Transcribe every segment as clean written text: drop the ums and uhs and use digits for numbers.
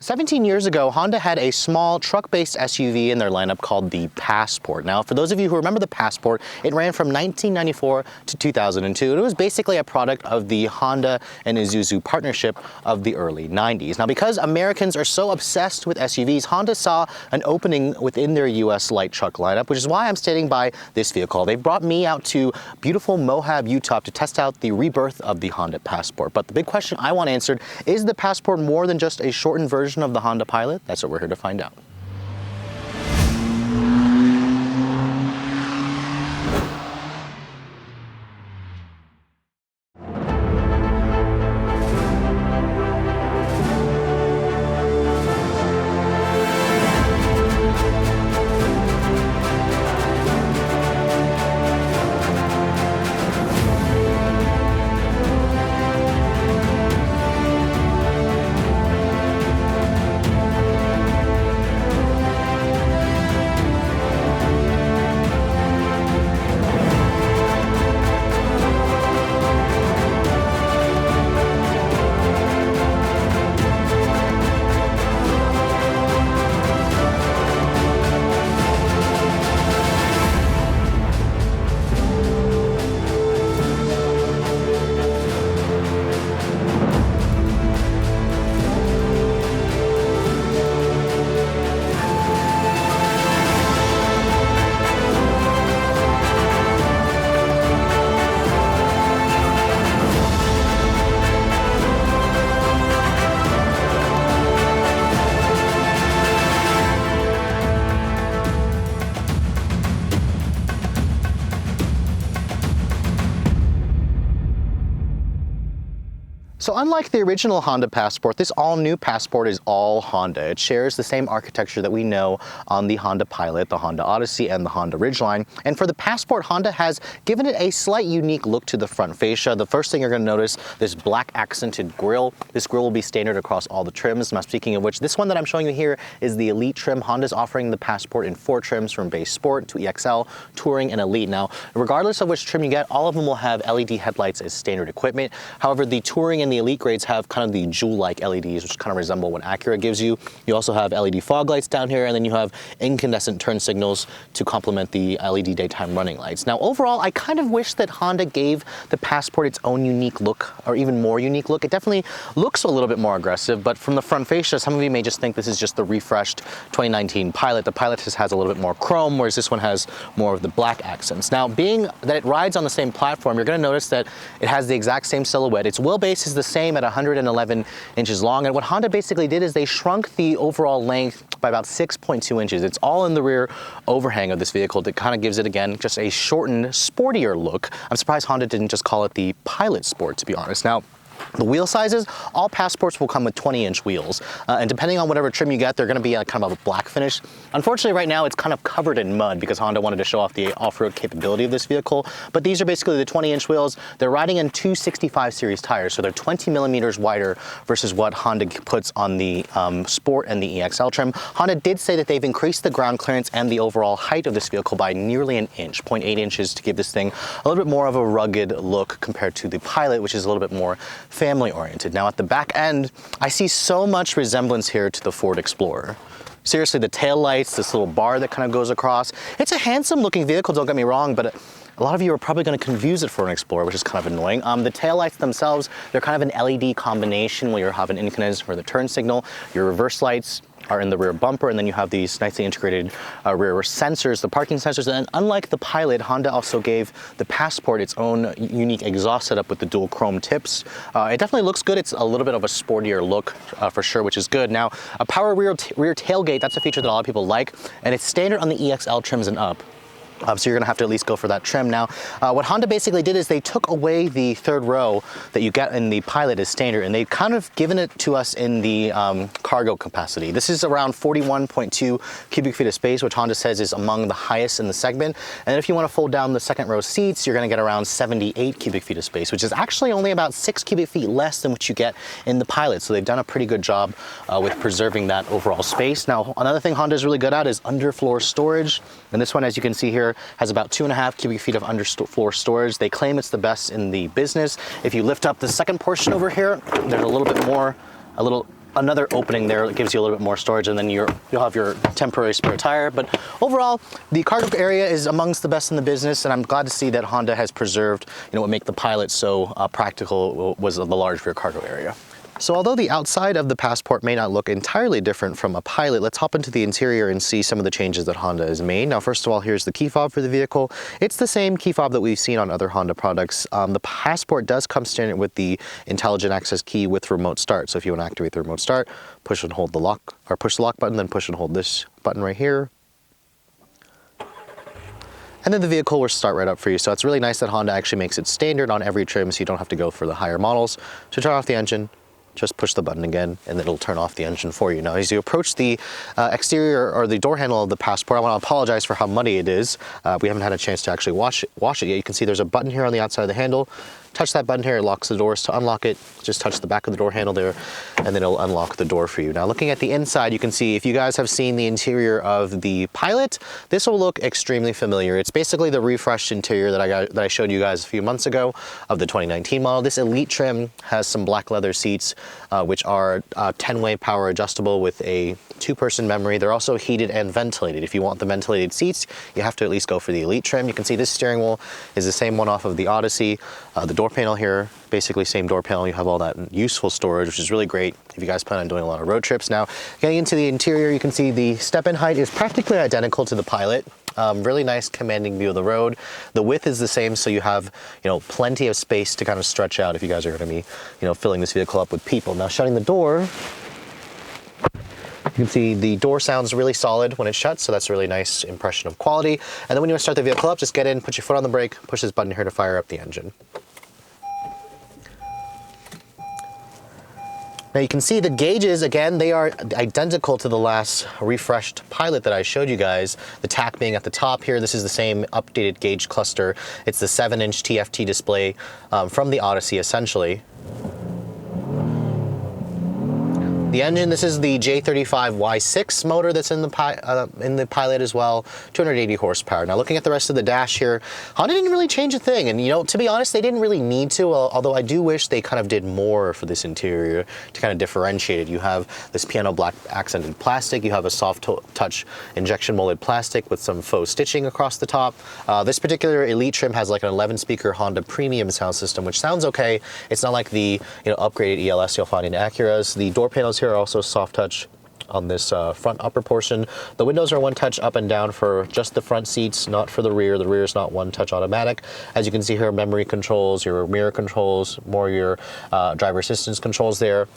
17 years ago, Honda had a small truck-based SUV in their lineup called the Passport. Now, for those of you who remember the Passport, it ran from 1994 to 2002. It was basically a product of the Honda and Isuzu partnership of the early 90s. Now, because Americans are so obsessed with SUVs, Honda saw an opening within their US light truck lineup, which is why I'm standing by this vehicle. They brought me out to beautiful Moab, Utah to test out the rebirth of the Honda Passport. But the big question I want answered, is the Passport more than just a shortened version of the Honda Pilot? That's what we're here to find out. So unlike the original Honda Passport, this all-new Passport is all Honda. It shares the same architecture that we know on the Honda Pilot, the Honda Odyssey, and the Honda Ridgeline. And for the Passport, Honda has given it a slight unique look to the front fascia. The first thing you're going to notice, this black accented grille. This grille will be standard across all the trims. Now, speaking of which, this one that I'm showing you here is the Elite trim. Honda's offering the Passport in 4 trims from base Sport to EXL, Touring, and Elite. Now, regardless of which trim you get, all of them will have LED headlights as standard equipment. However, the Touring and the Elite grades have kind of the jewel-like LEDs, which kind of resemble what Acura gives you. You also have LED fog lights down here, and then you have incandescent turn signals to complement the LED daytime running lights. Now, overall, I kind of wish that Honda gave the Passport its own unique look, or even more unique look. It definitely looks a little bit more aggressive, but from the front fascia, some of you may just think this is just the refreshed 2019 Pilot. The Pilot just has a little bit more chrome, whereas this one has more of the black accents. Now, being that it rides on the same platform, you're going to notice that it has the exact same silhouette. Its wheelbase is the same at 111 inches long, and what Honda basically did is they shrunk the overall length by about 6.2 inches. It's all in the rear overhang of this vehicle that kind of gives it, again, just a shortened, sportier look. I'm surprised Honda didn't just call it the Pilot Sport, to be honest. Now, the wheel sizes, all Passports will come with 20-inch wheels, and depending on whatever trim you get, they're going to be a kind of a black finish. Unfortunately, right now, it's kind of covered in mud because Honda wanted to show off the off-road capability of this vehicle, but these are basically the 20-inch wheels. They're riding in 265 series tires, so they're 20 millimeters wider versus what Honda puts on the Sport and the EXL trim. Honda did say that they've increased the ground clearance and the overall height of this vehicle by nearly an inch, 0.8 inches, to give this thing a little bit more of a rugged look compared to the Pilot, which is a little bit more family-oriented. Now, at the back end, I see so much resemblance here to the Ford Explorer. Seriously, the tail lights, this little bar that kind of goes across. It's a handsome-looking vehicle, don't get me wrong, but a lot of you are probably going to confuse it for an Explorer, which is kind of annoying. The tail lights themselves, they're kind of an LED combination where you have an incandescent for the turn signal. Your reverse lights are in the rear bumper, and then you have these nicely integrated rear sensors, the parking sensors. And unlike the Pilot, Honda also gave the Passport its own unique exhaust setup with the dual chrome tips. It definitely looks good. It's a little bit of a sportier look for sure, which is good. Now, a power rear tailgate, that's a feature that a lot of people like, and it's standard on the EXL trims and up. So you're going to have to at least go for that trim. Now, what Honda basically did is they took away the third row that you get in the Pilot as standard, and they've kind of given it to us in the cargo capacity. This is around 41.2 cubic feet of space, which Honda says is among the highest in the segment. And if you want to fold down the second row seats, you're going to get around 78 cubic feet of space, which is actually only about 6 cubic feet less than what you get in the Pilot. So they've done a pretty good job with preserving that overall space. Now, another thing Honda is really good at is underfloor storage. And this one, as you can see here, has about 2.5 cubic feet of underfloor storage. They claim it's the best in the business. If you lift up the second portion over here, there's a little bit more, a little another opening there that gives you a little bit more storage, and then you'll have your temporary spare tire. But overall, the cargo area is amongst the best in the business, and I'm glad to see that Honda has preserved, what make the Pilot so practical was the large rear cargo area. So although the outside of the Passport may not look entirely different from a Pilot, let's hop into the interior and see some of the changes that Honda has made. Now, first of all, here's the key fob for the vehicle. It's the same key fob that we've seen on other Honda products. The Passport does come standard with the intelligent access key with remote start. So if you want to activate the remote start, push and hold the lock, or push the lock button, then push and hold this button right here. And then the vehicle will start right up for you. So it's really nice that Honda actually makes it standard on every trim, so you don't have to go for the higher models. To turn off the engine, just push the button again and it'll turn off the engine for you. Now, as you approach the exterior or the door handle of the Passport, I want to apologize for how muddy it is. We haven't had a chance to actually wash it yet. You can see there's a button here on the outside of the handle. Touch that button here, it locks the doors. To unlock it, just touch the back of the door handle there, and then it'll unlock the door for you. Now, looking at the inside, you can see, if you guys have seen the interior of the Pilot, this will look extremely familiar. It's basically the refreshed interior that I showed you guys a few months ago of the 2019 model. This Elite trim has some black leather seats, which are 10-way power adjustable with a 2-person memory. They're also heated and ventilated. If you want the ventilated seats, you have to at least go for the Elite trim. You can see this steering wheel is the same one off of the Odyssey. The door panel here, basically same door panel. You have all that useful storage, which is really great if you guys plan on doing a lot of road trips. Now, getting into the interior, you can see the step-in height is practically identical to the Pilot. Really nice commanding view of the road. The width is the same, so you have, plenty of space to kind of stretch out if you guys are going to be, filling this vehicle up with people. Now, shutting the door, you can see the door sounds really solid when it shuts, so that's a really nice impression of quality. And then when you want to start the vehicle up, just get in, put your foot on the brake, push this button here to fire up the engine. Now you can see the gauges, again, they are identical to the last refreshed Pilot that I showed you guys. The tach being at the top here, this is the same updated gauge cluster. It's the 7-inch TFT display from the Odyssey, essentially. The engine, this is the J35Y6 motor that's in the Pilot as well, 280 horsepower. Now looking at the rest of the dash here, Honda didn't really change a thing. And to be honest, they didn't really need to, although I do wish they kind of did more for this interior to kind of differentiate it. You have this piano black accented plastic, you have a soft touch injection molded plastic with some faux stitching across the top. This particular Elite trim has like an 11-speaker Honda premium sound system, which sounds okay. It's not like the upgraded ELS you'll find in Acuras. The door panels here are also soft touch on this front upper portion. The windows are one touch up and down for just the front seats, not for the rear. The rear is not one touch automatic. As you can see here, memory controls, your mirror controls, more your driver assistance controls there.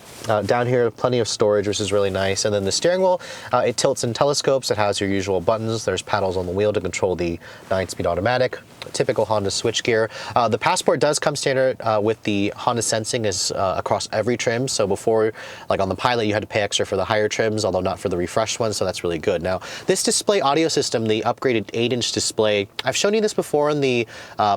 Down here, plenty of storage, which is really nice. And then the steering wheel, it tilts and telescopes. It has your usual buttons. There's paddles on the wheel to control the 9-speed automatic. Typical Honda switchgear. The Passport does come standard with the Honda sensing across every trim. So before, like on the Pilot, you had to pay extra for the higher trims, although not for the refreshed ones, so that's really good. Now, this display audio system, the upgraded 8-inch display, I've shown you this before on the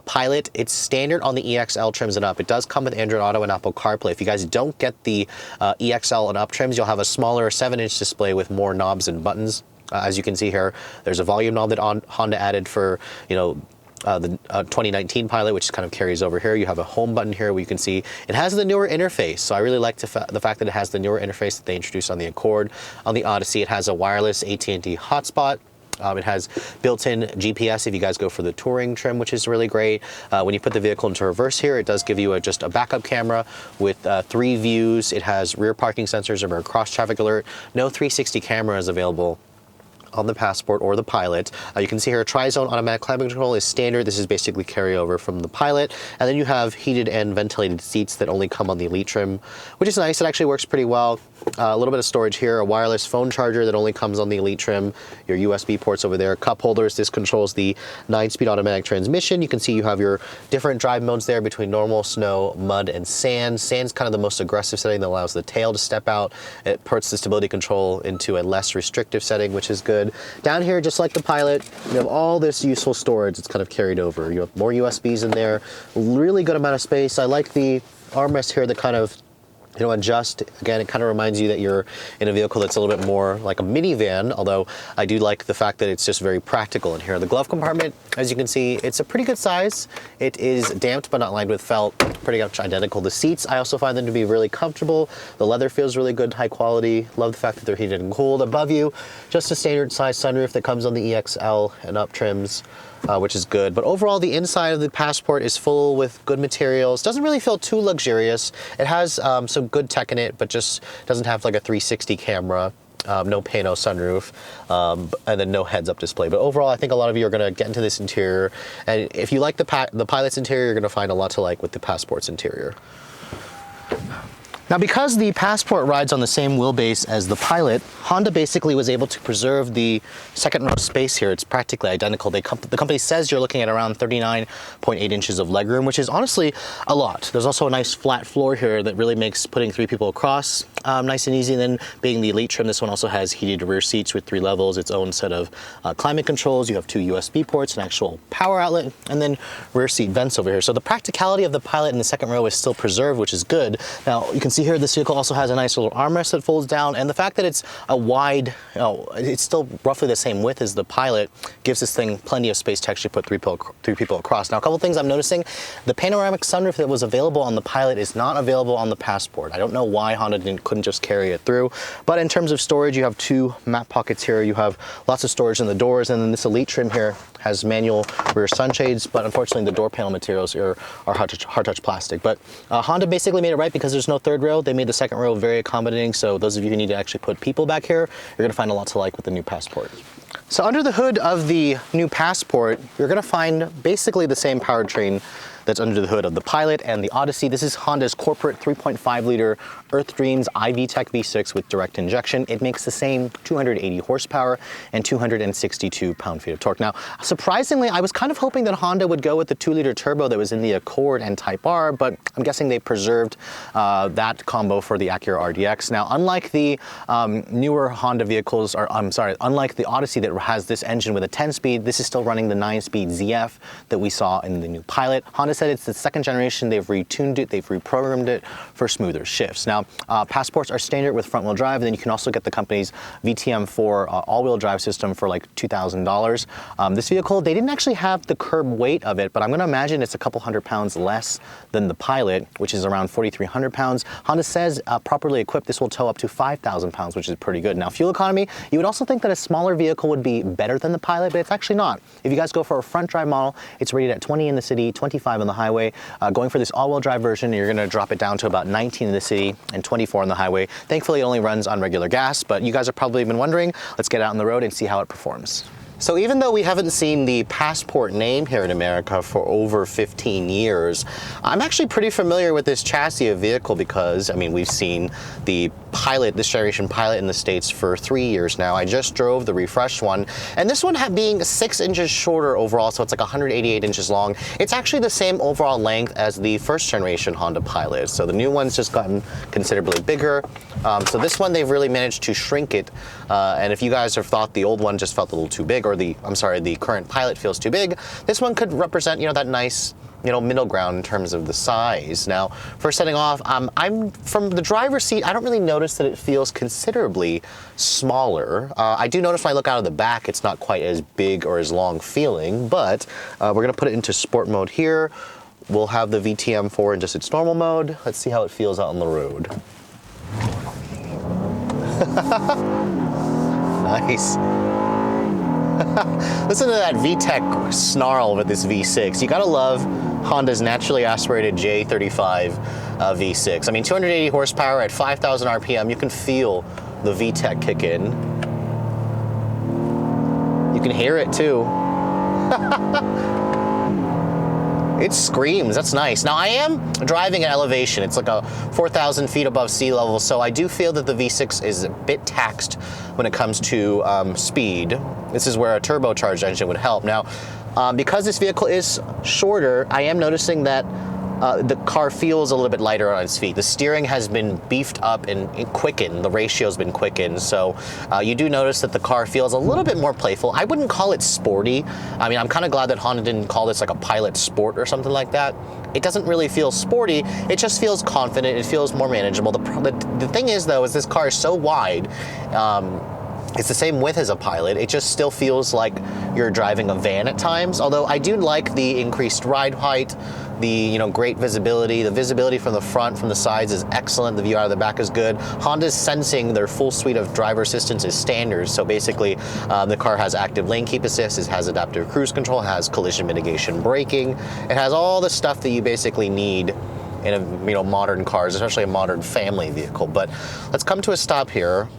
Pilot. It's standard on the EXL trims and up. It does come with Android Auto and Apple CarPlay. If you guys don't get the EXL and up trims, you'll have a smaller 7-inch display with more knobs and buttons. As you can see here, there's a volume knob that Honda added for, the 2019 Pilot, which kind of carries over here. You have a home button here where you can see it has the newer interface. So I really like the fact that it has the newer interface that they introduced on the Accord. On the Odyssey, it has a wireless AT&T hotspot. It has built-in GPS if you guys go for the touring trim, which is really great. When you put the vehicle into reverse here, it does give you just a backup camera with 3 views. It has rear parking sensors and rear cross-traffic alert. No 360 cameras available on the Passport or the Pilot. You can see here tri-zone automatic climate control is standard. This is basically carryover from the Pilot. And then you have heated and ventilated seats that only come on the Elite trim, which is nice. It actually works pretty well. A little bit of storage here, a wireless phone charger that only comes on the Elite trim, your USB ports over there, cup holders. This controls the 9-speed automatic transmission. You can see you have your different drive modes there between normal, snow, mud, and sand. Sand's kind of the most aggressive setting that allows the tail to step out. It puts the stability control into a less restrictive setting, which is good. Down here, just like the Pilot, you have all this useful storage that's kind of carried over. You have more USBs in there, really good amount of space. I like the armrest here that kind of adjust. Again, it kind of reminds you that you're in a vehicle that's a little bit more like a minivan, although I do like the fact that it's just very practical in here. The glove compartment, as you can see, it's a pretty good size. It is damped but not lined with felt, pretty much identical. The seats, I also find them to be really comfortable. The leather feels really good, high quality. Love the fact that they're heated and cooled. Above you, just a standard size sunroof that comes on the EXL and up trims. Which is good. But overall, the inside of the Passport is full with good materials. Doesn't really feel too luxurious. It has some good tech in it, but just doesn't have like a 360 camera. No pano sunroof, and then no heads-up display. But overall, I think a lot of you are going to get into this interior. And if you like the Pilot's interior, you're going to find a lot to like with the Passport's interior. Now, because the Passport rides on the same wheelbase as the Pilot, Honda basically was able to preserve the second row space here. It's practically identical. The company says you're looking at around 39.8 inches of legroom, which is honestly a lot. There's also a nice flat floor here that really makes putting 3 people across nice and easy. And then being the Elite trim, this one also has heated rear seats with 3 levels, its own set of climate controls. You have 2 USB ports, an actual power outlet, and then rear seat vents over here. So the practicality of the Pilot in the second row is still preserved, which is good. Now, you can see here, this vehicle also has a nice little armrest that folds down, and the fact that it's a wide, it's still roughly the same width as the Pilot, gives this thing plenty of space to actually put 3 people across. Now, a couple things I'm noticing: the panoramic sunroof that was available on the Pilot is not available on the Passport. I don't know why Honda couldn't just carry it through, but in terms of storage, you have 2 map pockets here. You have lots of storage in the doors, and then this Elite trim here has manual rear sunshades, but unfortunately the door panel materials are hard touch plastic. But Honda basically made it right because there's no third row. They made the second row very accommodating, so those of you who need to actually put people back here, you're going to find a lot to like with the new Passport. So under the hood of the new Passport, you're going to find basically the same powertrain that's under the hood of the Pilot and the Odyssey. This is Honda's corporate 3.5 liter Earth Dreams iVTEC V6 with direct injection. It makes the same 280 horsepower and 262 pound-feet of torque. Now, surprisingly, I was kind of hoping that Honda would go with the 2-liter turbo that was in the Accord and Type R, but I'm guessing they preserved that combo for the Acura RDX. Now, unlike the newer Honda vehicles, unlike the Odyssey that has this engine with a 10-speed, this is still running the 9-speed ZF that we saw in the new Pilot. Honda said it's the second generation. They've retuned it, they've reprogrammed it for smoother shifts. Now, Passports are standard with front-wheel drive, and then you can also get the company's VTM4 all-wheel drive system for like $2,000. This vehicle, they didn't actually have the curb weight of it, but I'm going to imagine it's a couple hundred pounds less than the Pilot, which is around 4,300 pounds. Honda says properly equipped, this will tow up to 5,000 pounds, which is pretty good. Now, fuel economy, you would also think that a smaller vehicle would be better than the Pilot, but it's actually not. If you guys go for a front drive model, it's rated at 20 in the city, 25 on the highway. Going for this all-wheel drive version, you're going to drop it down to about 19 in the city and 24 on the highway. Thankfully, it only runs on regular gas, but you guys have probably been wondering. Let's get out on the road and see how it performs. So even though we haven't seen the Passport name here in America for over 15 years, I'm actually pretty familiar with this chassis of vehicle because, I mean, we've seen the Pilot, this generation Pilot in the States for 3 years now. I just drove the refreshed one, and this one being 6 inches shorter overall, so it's like 188 inches long. It's actually the same overall length as the first generation Honda Pilot, so the new one's just gotten considerably bigger. So this one, they've really managed to shrink it, and if you guys have thought the old one just felt a little too big, or the current Pilot feels too big, this one could represent, that nice, middle ground in terms of the size. Now, first setting off, I'm from the driver's seat, I don't really notice that it feels considerably smaller. I do notice when I look out of the back, it's not quite as big or as long feeling, but we're gonna put it into sport mode here. We'll have the VTM4 in just its normal mode. Let's see how it feels out on the road. Nice. Listen to that VTEC snarl with this V6. You gotta love Honda's naturally aspirated J35 V6. I mean, 280 horsepower at 5,000 RPM. You can feel the VTEC kick in. You can hear it too. It screams, that's nice. Now I am driving at elevation. It's like a 4,000 feet above sea level, so I do feel that the V6 is a bit taxed when it comes to speed. This is where a turbocharged engine would help. Now, because this vehicle is shorter, I am noticing that the car feels a little bit lighter on its feet. The steering has been beefed up and quickened. The ratio's been quickened. So you do notice that the car feels a little bit more playful. I wouldn't call it sporty. I mean, I'm kind of glad that Honda didn't call this like a Pilot Sport or something like that. It doesn't really feel sporty. It just feels confident. It feels more manageable. The thing is, though, is this car is so wide. It's the same width as a Pilot. It just still feels like you're driving a van at times. Although I do like the increased ride height, the great visibility. The visibility from the front, from the sides is excellent. The view out of the back is good. Honda's sensing their full suite of driver assistance is standard. So basically, the car has active lane keep assist, it has adaptive cruise control, it has collision mitigation braking. It has all the stuff that you basically need in a modern cars, especially a modern family vehicle. But let's come to a stop here.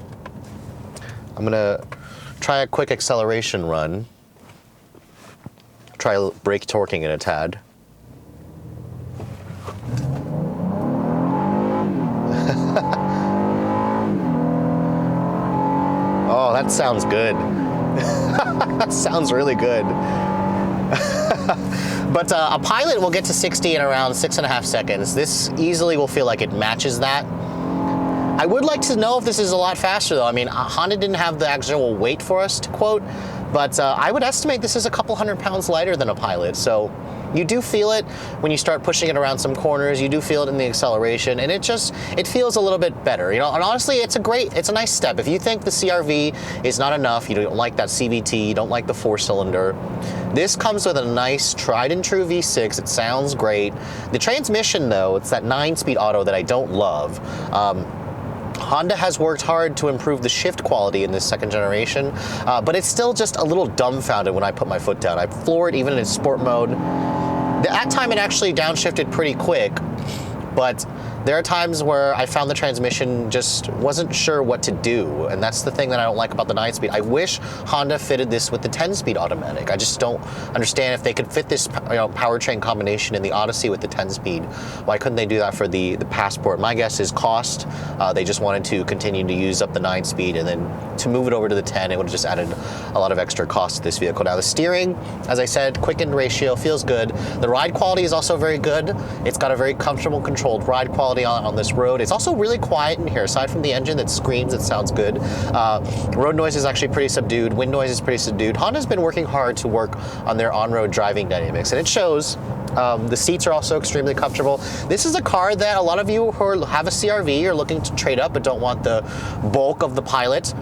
I'm gonna try a quick acceleration run. Try brake torquing it a tad. Oh, that sounds good. That sounds really good. But a Pilot will get to 60 in around 6.5 seconds. This easily will feel like it matches that. I would like to know if this is a lot faster though. I mean, Honda didn't have the actual weight for us to quote, but I would estimate this is a couple 100 pounds lighter than a Pilot. So you do feel it when you start pushing it around some corners. You do feel it in the acceleration, and it feels a little bit better. And honestly, it's a nice step. If you think the CR-V is not enough, you don't like that CVT, you don't like the 4-cylinder, this comes with a nice tried and true V6. It sounds great. The transmission though, it's that 9-speed auto that I don't love. Honda has worked hard to improve the shift quality in this second generation, but it's still just a little dumbfounded when I put my foot down. I floor it even in sport mode. At time it actually downshifted pretty quick, but there are times where I found the transmission just wasn't sure what to do, and that's the thing that I don't like about the 9-speed. I wish Honda fitted this with the 10-speed automatic. I just don't understand if they could fit this powertrain combination in the Odyssey with the 10-speed. Why couldn't they do that for the Passport? My guess is cost. They just wanted to continue to use up the 9-speed, and then to move it over to the 10, it would have just added a lot of extra cost to this vehicle. Now the steering, as I said, quickened ratio, feels good. The ride quality is also very good. It's got a very comfortable, controlled ride quality on this road. It's also really quiet in here. Aside from the engine that screams, it sounds good. Road noise is actually pretty subdued. Wind noise is pretty subdued. Honda's been working hard to work on their on-road driving dynamics, and it shows. The seats are also extremely comfortable. This is a car that a lot of you who have a CR-V are looking to trade up but don't want the bulk of the Pilot.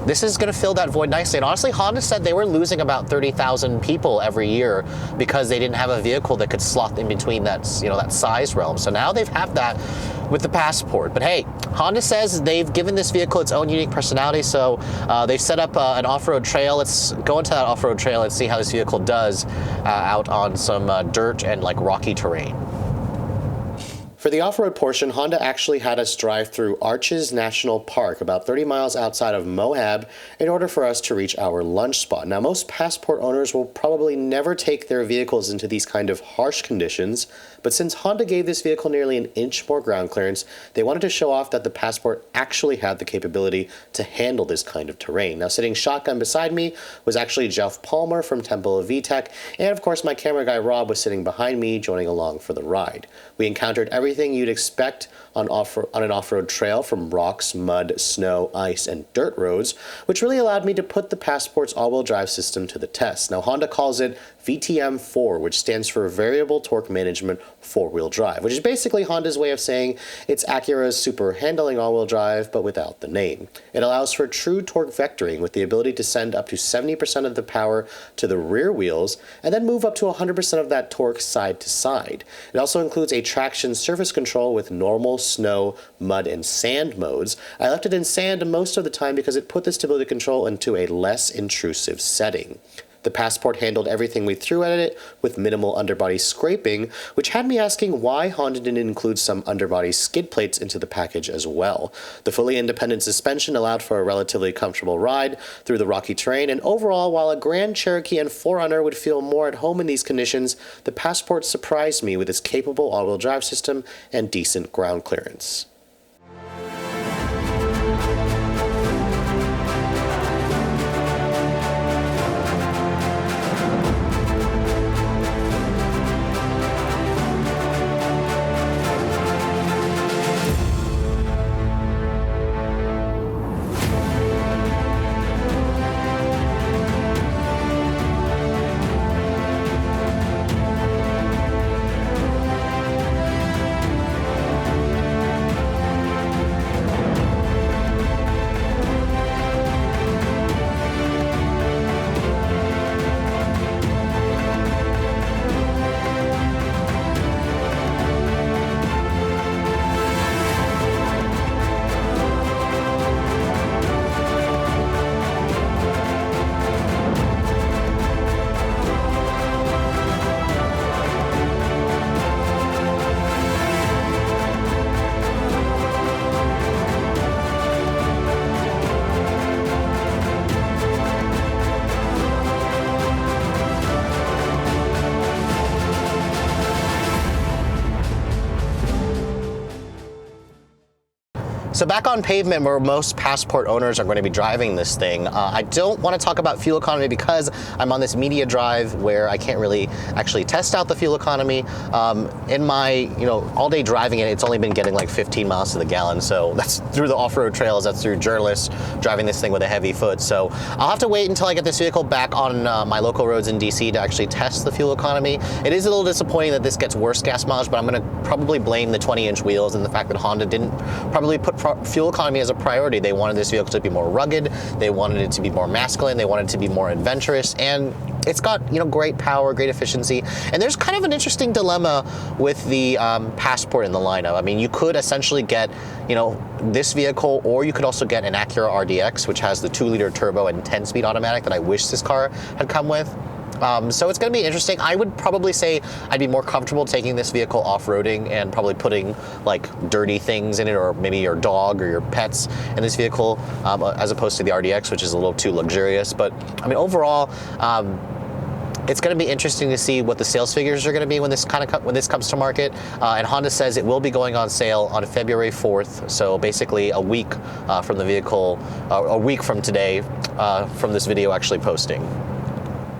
This is going to fill that void nicely. And honestly, Honda said they were losing about 30,000 people every year because they didn't have a vehicle that could slot in between that size realm. So now they've had that with the Passport. But hey, Honda says they've given this vehicle its own unique personality. So they've set up an off-road trail. Let's go into that off-road trail and see how this vehicle does out on some dirt and rocky terrain. For the off-road portion, Honda actually had us drive through Arches National Park, about 30 miles outside of Moab, in order for us to reach our lunch spot. Now, most Passport owners will probably never take their vehicles into these kind of harsh conditions, but since Honda gave this vehicle nearly an inch more ground clearance, they wanted to show off that the Passport actually had the capability to handle this kind of terrain. Now, sitting shotgun beside me was actually Jeff Palmer from Temple of VTech, and of course my camera guy Rob was sitting behind me, joining along for the ride. We encountered everything you'd expect on an off-road trail, from rocks, mud, snow, ice, and dirt roads, which really allowed me to put the Passport's all-wheel drive system to the test. Now, Honda calls it VTM4, which stands for Variable Torque Management 4-Wheel Drive, which is basically Honda's way of saying it's Acura's super handling all-wheel drive, but without the name. It allows for true torque vectoring with the ability to send up to 70% of the power to the rear wheels, and then move up to 100% of that torque side to side. It also includes a traction surface control with normal, snow, mud, and sand modes. I left it in sand most of the time because it put the stability control into a less intrusive setting. The Passport handled everything we threw at it with minimal underbody scraping, which had me asking why Honda didn't include some underbody skid plates into the package as well. The fully independent suspension allowed for a relatively comfortable ride through the rocky terrain, and overall, while a Grand Cherokee and 4Runner would feel more at home in these conditions, the Passport surprised me with its capable all-wheel drive system and decent ground clearance. So back on pavement where most Passport owners are going to be driving this thing, I don't want to talk about fuel economy because I'm on this media drive where I can't really actually test out the fuel economy. In my, all day driving it, it's only been getting like 15 miles to the gallon. So that's through the off-road trails, that's through journalists driving this thing with a heavy foot. So I'll have to wait until I get this vehicle back on my local roads in DC to actually test the fuel economy. It is a little disappointing that this gets worse gas mileage, but I'm going to probably blame the 20-inch wheels and the fact that Honda didn't probably put fuel economy as a priority. They wanted this vehicle to be more rugged, they wanted it to be more masculine, they wanted it to be more adventurous, and it's got great power, great efficiency. And there's kind of an interesting dilemma with the Passport in the lineup. I mean, you could essentially get this vehicle, or you could also get an Acura RDX, which has the 2-liter turbo and 10-speed automatic that I wish this car had come with. So it's going to be interesting. I would probably say I'd be more comfortable taking this vehicle off-roading and probably putting like dirty things in it, or maybe your dog or your pets in this vehicle, as opposed to the RDX, which is a little too luxurious. But I mean, overall, it's going to be interesting to see what the sales figures are going to be when this comes to market. And Honda says it will be going on sale on February 4th. So basically a week from the vehicle, a week from today, from this video actually posting.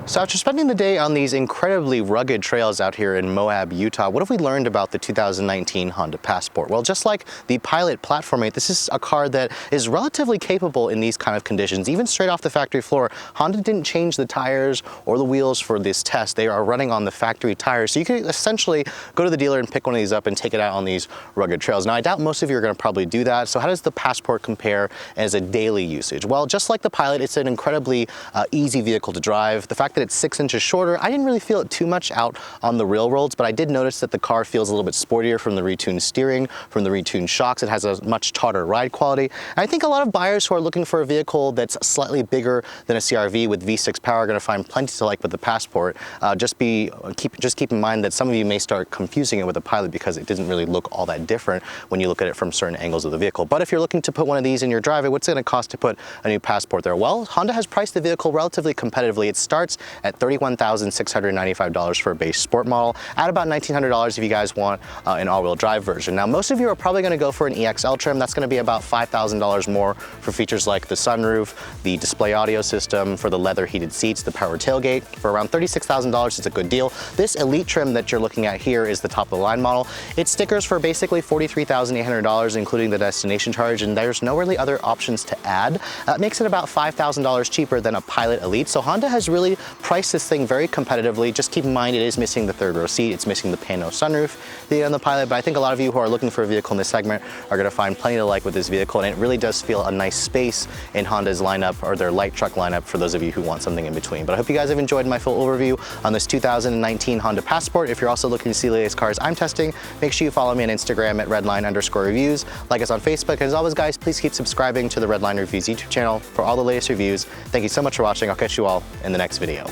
So after spending the day on these incredibly rugged trails out here in Moab, Utah, what have we learned about the 2019 Honda Passport? Well, just like the Pilot Platform 8, this is a car that is relatively capable in these kind of conditions. Even straight off the factory floor, Honda didn't change the tires or the wheels for this test. They are running on the factory tires. So you can essentially go to the dealer and pick one of these up and take it out on these rugged trails. Now, I doubt most of you are going to probably do that. So how does the Passport compare as a daily usage? Well, just like the Pilot, it's an incredibly easy vehicle to drive. The fact that it's 6 inches shorter, I didn't really feel it too much out on the railroads, but I did notice that the car feels a little bit sportier from the retuned steering, from the retuned shocks. It has a much tauter ride quality. And I think a lot of buyers who are looking for a vehicle that's slightly bigger than a CR-V with V6 power are going to find plenty to like with the Passport. Just keep in mind that some of you may start confusing it with the Pilot because it doesn't really look all that different when you look at it from certain angles of the vehicle. But if you're looking to put one of these in your driveway, what's it going to cost to put a new Passport there? Well, Honda has priced the vehicle relatively competitively. It starts at $31,695 for a base sport model, at about $1,900 if you guys want an all-wheel drive version. Now, most of you are probably going to go for an EXL trim. That's going to be about $5,000 more for features like the sunroof, the display audio system, for the leather heated seats, the power tailgate. For around $36,000, it's a good deal. This Elite trim that you're looking at here is the top of the line model. It stickers for basically $43,800, including the destination charge, and there's no really other options to add. That makes it about $5,000 cheaper than a Pilot Elite. So Honda has really priced this thing very competitively. Just keep in mind it is missing the third row seat, it's missing the pano sunroof on the Pilot, but I think a lot of you who are looking for a vehicle in this segment are going to find plenty to like with this vehicle, and it really does feel a nice space in Honda's lineup, or their light truck lineup, for those of you who want something in between. But I hope you guys have enjoyed my full overview on this 2019 Honda Passport. If you're also looking to see the latest cars I'm testing, make sure you follow me on Instagram at redline_reviews, like us on Facebook, and as always guys, please keep subscribing to the Redline Reviews YouTube channel for all the latest reviews. Thank you so much for watching. I'll catch you all in the next video.